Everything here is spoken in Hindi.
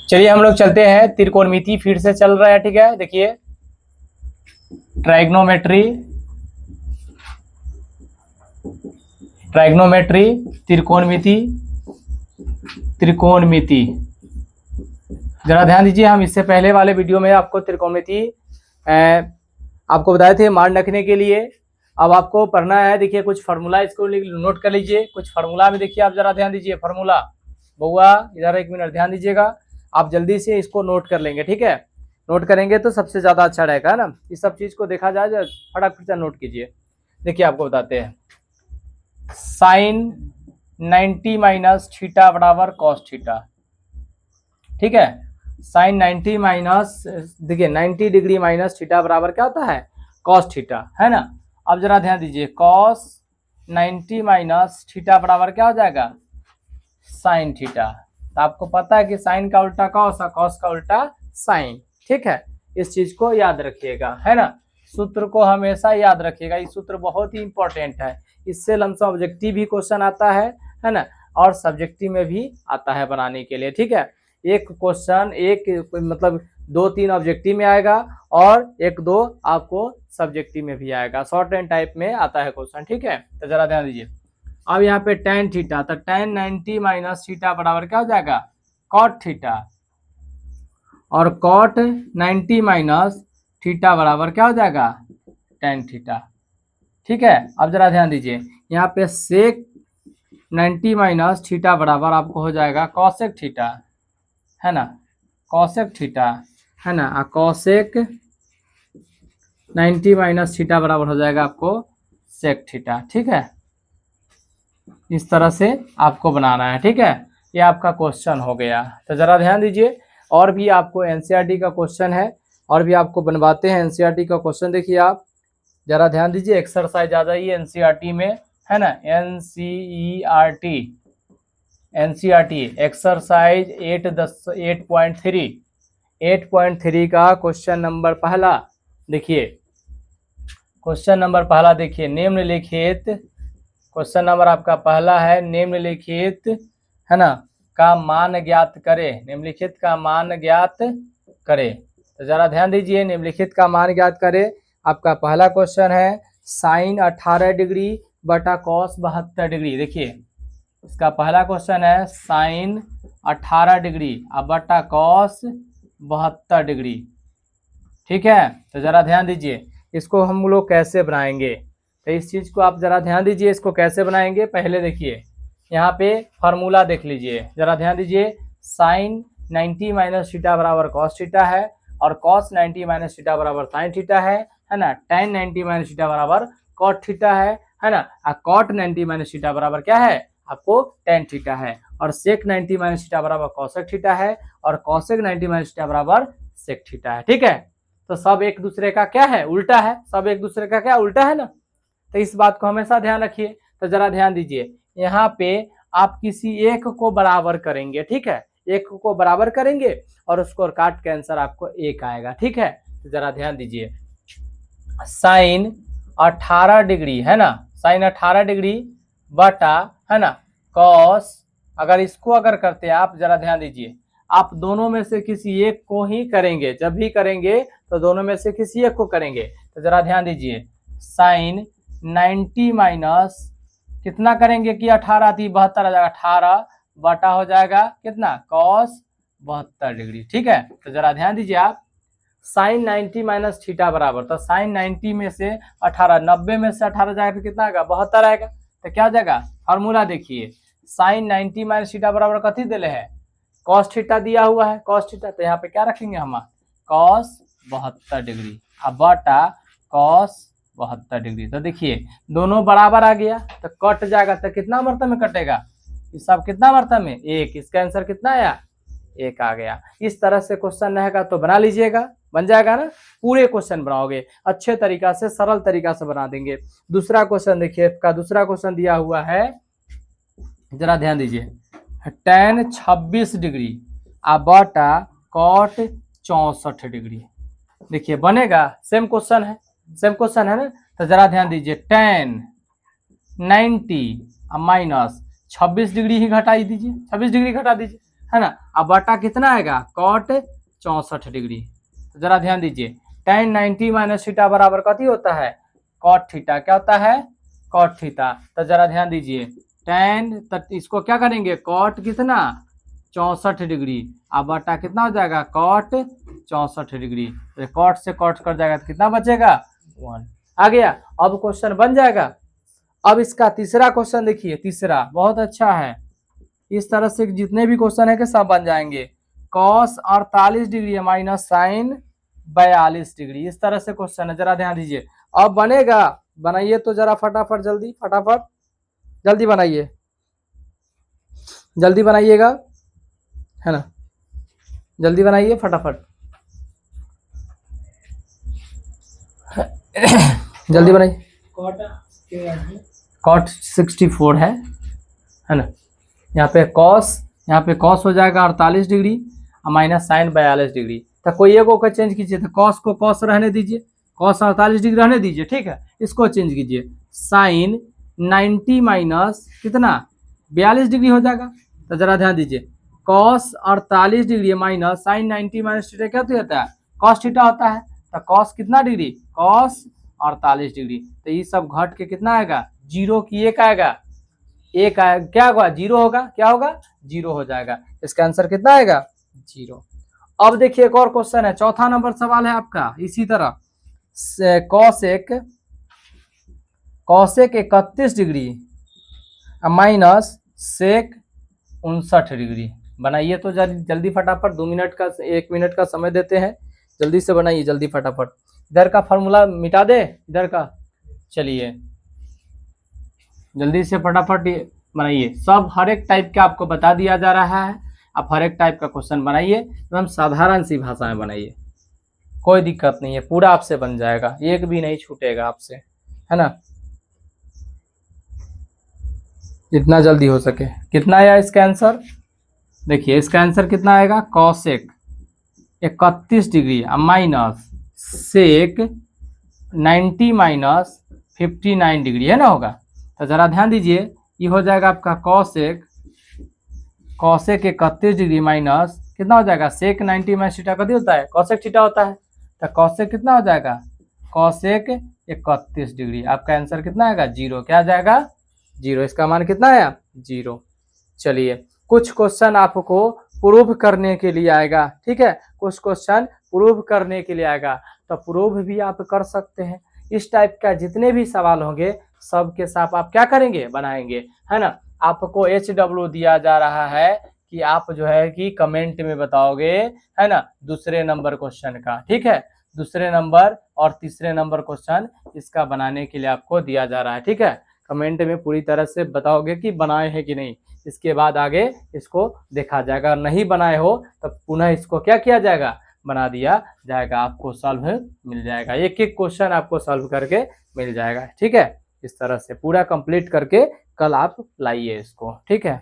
चलिए हम लोग चलते हैं, त्रिकोणमिति फिर से चल रहा है। ठीक है, देखिए ट्राइग्नोमेट्री, ट्राइग्नोमेट्री, त्रिकोणमिति, त्रिकोणमिति। जरा ध्यान दीजिए, हम इससे पहले वाले वीडियो में आपको त्रिकोणमिति आपको बताए थे मान रखने के लिए। अब आपको पढ़ना है। देखिए कुछ फार्मूला, इसको नोट कर लीजिए। कुछ फार्मूला में देखिए, आप जरा ध्यान दीजिए। फार्मूला बउआ इधर एक मिनट ध्यान दीजिएगा, आप जल्दी से इसको नोट कर लेंगे। ठीक है, नोट करेंगे तो सबसे ज्यादा अच्छा रहेगा ना। इस सब चीज को देखा जाए, फटाफट से नोट कीजिए। देखिए आपको बताते हैं, साइन 90 माइनस थीटा बराबर कॉस थीटा। ठीक है, साइन 90 माइनस, देखिए 90 डिग्री माइनस थीटा बराबर क्या होता है, कॉस थीटा, है ना। अब जरा ध्यान दीजिए, कॉस 90 माइनस थीटा बराबर क्या हो जाएगा, साइन थीटा। तो आपको पता है कि साइन का उल्टा कॉस और कॉस का उल्टा साइन। ठीक है, इस चीज को याद रखिएगा, है ना। सूत्र को हमेशा याद रखिएगा, ये सूत्र बहुत ही इंपॉर्टेंट है। इससे लमसम ऑब्जेक्टिव भी क्वेश्चन आता है ना, और सब्जेक्टिव में भी आता है बनाने के लिए। ठीक है, एक क्वेश्चन एक मतलब 2-3 ऑब्जेक्टिव में आएगा और 1-2 आपको सब्जेक्टिव में भी आएगा। शॉर्ट एंड टाइप में आता है क्वेश्चन। ठीक है, तो जरा ध्यान दीजिए। अब यहाँ पे tan थीटा, तो tan 90 माइनस थीटा बराबर क्या हो जाएगा, cot थीटा, और cot 90 माइनस थीटा बराबर क्या हो जाएगा, tan थीटा। ठीक है, अब जरा ध्यान दीजिए, यहाँ पे sec 90 माइनस थीटा बराबर आपको हो जाएगा cosec थीटा, है ना, cosec थीटा, है ना। cosec 90 माइनस थीटा बराबर हो जाएगा आपको sec थीटा। ठीक है, इस तरह से आपको बनाना है। ठीक है, ये आपका क्वेश्चन हो गया। तो जरा ध्यान दीजिए, और भी आपको एनसीईआरटी का क्वेश्चन है, और भी आपको बनवाते हैं एनसीईआरटी का क्वेश्चन। देखिए आप जरा ध्यान दीजिए, एक्सरसाइज आ जाइए एनसीईआरटी में, है ना। एनसीईआरटी, एनसीईआरटी एक्सरसाइज 8.3 का क्वेश्चन नंबर पहला। देखिए क्वेश्चन नंबर पहला, देखिए निम्नलिखित, क्वेश्चन नंबर आपका पहला है, निम्नलिखित, है ना, का मान ज्ञात करे, निम्नलिखित का मान ज्ञात करे। तो जरा ध्यान दीजिए, निम्नलिखित का मान ज्ञात करे। आपका पहला क्वेश्चन है साइन 18 डिग्री बटा कॉस 72 डिग्री। देखिए इसका पहला क्वेश्चन है साइन 18 डिग्री बटा कॉस 72 डिग्री। ठीक है, तो जरा ध्यान दीजिए, इसको हम लोग कैसे बनाएंगे। तो इस चीज को आप जरा ध्यान दीजिए, इसको कैसे बनाएंगे। पहले देखिए यहाँ पे फार्मूला देख लीजिए, जरा ध्यान दीजिए। साइन 90 माइनस थीटा बराबर कॉस थीटा है, और कॉस 90 माइनस थीटा बराबर साइन थीटा है ना। tan 90 माइनस थीटा बराबर कॉट थीटा है ना। कॉट 90 माइनस थीटा बराबर क्या है आपको, tan थीटा है, और सेक 90 माइनस थीटा बराबर कॉसेक थीटा है, और कॉसेक 90 माइनस थीटा बराबर सेक थीटा है। ठीक है, तो सब एक दूसरे का क्या है, उल्टा है। सब एक दूसरे का क्या उल्टा है ना, तो इस बात को हमेशा ध्यान रखिए। तो जरा ध्यान दीजिए, यहाँ पे आप किसी एक को बराबर करेंगे। ठीक है, एक को बराबर करेंगे और उसको काट के आंसर आपको 1 आएगा। ठीक है, तो जरा ध्यान दीजिए, साइन 18 डिग्री, है ना, साइन 18 डिग्री बटा, है ना, कॉस, अगर इसको अगर करते हैं आप, जरा ध्यान दीजिए, आप दोनों में से किसी एक को ही करेंगे। जब भी करेंगे तो दोनों में से किसी एक को करेंगे। तो जरा ध्यान दीजिए, साइन 90 माइनस कितना करेंगे कि 18 थी 72 आ जाएगा, 18 बटा हो जाएगा कितना, कॉस 72 डिग्री। ठीक है, तो जरा ध्यान दीजिए आप, साइन 90 माइनस थीटा बराबर, तो साइन 90 में से 18, 90 में से 18 जाएगा तो कितना आएगा, 72 आएगा। तो क्या हो जाएगा, फार्मूला देखिए, साइन 90 माइनस थीटा बराबर कथी दिले है, कॉस थीटा दिया हुआ है, कॉस थीटा। तो यहाँ पे क्या रखेंगे हम, कॉस 72 डिग्री अब बटा कॉस 72 डिग्री। तो देखिए दोनों बराबर आ गया, तो कट जाएगा। तो कितना मरतब में कटेगा, इस सब कितना मरतब में, 1। इसका आंसर कितना आया, 1 आ गया। इस तरह से क्वेश्चन रहेगा तो बना लीजिएगा, बन जाएगा ना। पूरे क्वेश्चन बनाओगे अच्छे तरीका से, सरल तरीका से बना देंगे। दूसरा क्वेश्चन देखिए, का दूसरा क्वेश्चन दिया हुआ है, जरा ध्यान दीजिए, tan 26 डिग्री बटा कॉट 64 डिग्री। देखिए बनेगा, सेम क्वेश्चन है, सेम क्वेश्चन है ना। तो जरा ध्यान दीजिए, tan 90 माइनस 26 डिग्री ही घटा दीजिए, 26 डिग्री घटा दीजिए, है ना। अब बटा कितना आएगा, कॉट 64 डिग्री। तो जरा ध्यान दीजिए, tan 90 माइनस थीटा बराबर कथी होता है, कॉट थीटा। क्या होता है, कॉट थीटा। तो जरा ध्यान दीजिए, tan, तो इसको क्या करेंगे, कॉट कितना 64 डिग्री, अब बटा कितना हो जाएगा, कॉट 64 डिग्री। तो कॉट से कॉट कर जाएगा तो कितना बचेगा, 1 आ गया। अब क्वेश्चन बन जाएगा। अब इसका तीसरा क्वेश्चन देखिए, तीसरा बहुत अच्छा है। इस तरह से जितने भी क्वेश्चन है कि सब बन जाएंगे। Cos 48 degree minus sine 42 degree, इस तरह से क्वेश्चन है, जरा ध्यान दीजिए। अब बनेगा, बनाइए तो जरा फटाफट, जल्दी फटाफट जल्दी बनाइए, जल्दी बनाइएगा, है ना, जल्दी बनाइए फटाफट जल्दी बनाइए। कॉट 64 है ना। यहाँ पे कॉस हो जाएगा 48 डिग्री और माइनस साइन 42 डिग्री। तो कोई एक को चेंज कीजिए, तो कॉस को कॉस रहने दीजिए, कॉस 48 डिग्री रहने दीजिए, ठीक है। इसको चेंज कीजिए, साइन 90 माइनस कितना 42 डिग्री हो जाएगा। तो जरा ध्यान दीजिए, cos 48 degree minus sine 90 minus theta क्या होता है, कॉस थीटा होता है। तो कॉस कितना डिग्री, कॉस 48 डिग्री। तो ये सब घट के कितना आएगा, 0 की 1 आएगा, 1 आएगा, क्या होगा, 0 होगा, क्या होगा, 0 हो जाएगा। इसका आंसर कितना आएगा, 0। अब देखिए एक और क्वेश्चन है, चौथा नंबर सवाल है आपका इसी तरह। Cosec 31 degree minus sec 59 degree. बनाइए तो जल्दी फटाफट, 2 मिनट का 1 मिनट का समय देते हैं, जल्दी से बनाइए, जल्दी फटाफट। इधर का फॉर्मूला मिटा दे, इधर का, चलिए जल्दी से फटाफट बनाइए। सब हर एक टाइप का आपको बता दिया जा रहा है, आप हर एक टाइप का क्वेश्चन बनाइए, एकदम साधारण सी भाषा में बनाइए, कोई दिक्कत नहीं है, पूरा आपसे बन जाएगा, एक भी नहीं छूटेगा आपसे, है ना, जितना जल्दी हो सके। कितना आया इसका आंसर, देखिए इसका आंसर कितना आएगा, cosec 31 degree minus sec 90 minus 59 degree, है ना होगा। तो जरा ध्यान दीजिए, ये हो जाएगा आपका कॉसेक 31 डिग्री माइनस कितना हो जाएगा, सेक 90 माइनस थीटा कभी होता है, कॉसेक थीटा होता है। तो कॉसेक कितना हो जाएगा, कॉसेक 31 डिग्री। आपका आंसर कितना आएगा, 0। क्या आ जाएगा, 0। इसका मान कितना आया, 0। चलिए कुछ क्वेश्चन आपको प्रूव करने के लिए आएगा, ठीक है, कुछ क्वेश्चन प्रूव करने के लिए आएगा, तो प्रूव भी आप कर सकते हैं। इस टाइप का जितने भी सवाल होंगे सबके साथ आप क्या करेंगे, बनाएंगे, है ना। आपको HW दिया जा रहा है कि आप जो है कि कमेंट में बताओगे, है ना, दूसरे नंबर क्वेश्चन का, ठीक है, दूसरे नंबर और तीसरे नंबर क्वेश्चन इसका बनाने के लिए आपको दिया जा रहा है, ठीक है। कमेंट में पूरी तरह से बताओगे कि बनाए हैं कि नहीं, इसके बाद आगे इसको देखा जाएगा। नहीं बनाए हो तो पुनः इसको क्या किया जाएगा, बना दिया जाएगा, आपको सॉल्व मिल जाएगा, एक एक क्वेश्चन आपको सॉल्व करके मिल जाएगा, ठीक है। इस तरह से पूरा कंप्लीट करके कल आप लाइए इसको, ठीक है।